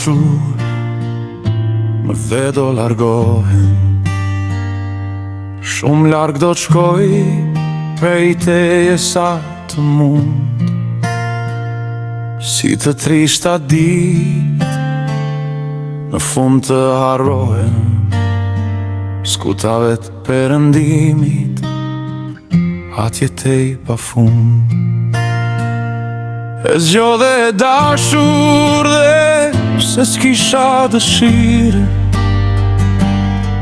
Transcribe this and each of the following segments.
dashur më the do largohem. Shumë larg do të shkoj prej teje sa të mund. Si të trishta dit në fund të harrohem skutave të perëndimit atje tej pa fund. E zgjodhe e dashur dhe se s'kisha dëshirë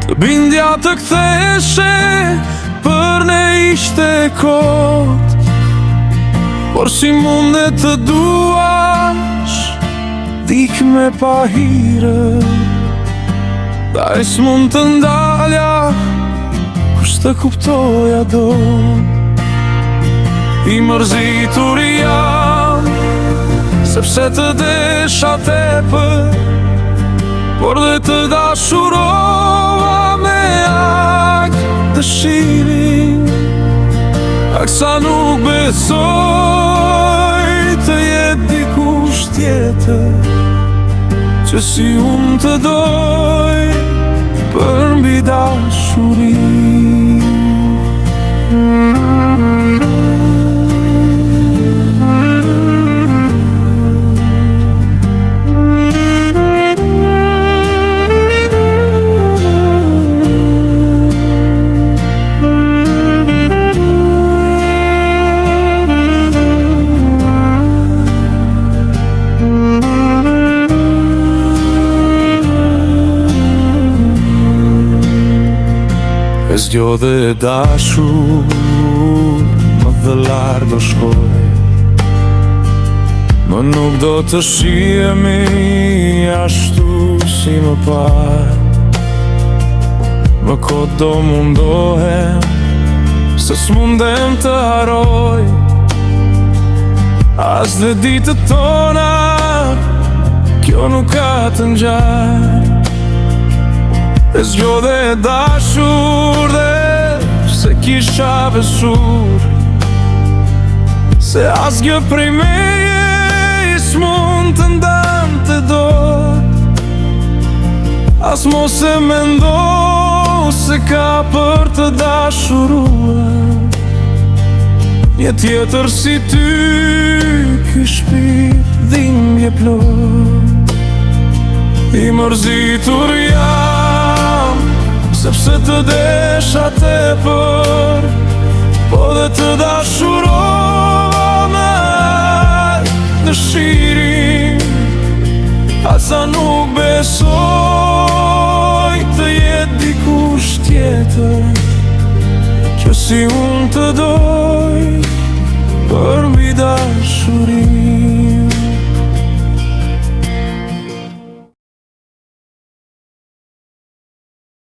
të bindja të ktheshe për ne ishte kot. Por si mundet të duash dik me pa hire, da e s'mund të ndalja kush të kuptoja do. I mërzitur jam sepse të desha tepër, por dhe të dashurova me aq dëshirin. Ak sa nuk besoj të jetë dikush tjetër që si unë të doj për mbi dashurin. E zgjodhe e dashur më dhe larg do shkoj, më nuk do të shihemi ashtu si më par. Më kot do mundohem se s'mundem të haroj as dhe ditët tona, kjo nuk ka të ngjarë. E zgjodhe e dashur dhe se kisha besur se asgjë prej meje s'mund të ndante dot. As mos e mendo se ka për të dashuruar një tjetër si ty, ky shpirt dhimbje plot. I mërzitur jam sepse të desha tepër, po dhe të dashurova me dëshirin. Asa nuk besoj të jetë dikush tjetër që si unë të doj për mbi dashurin.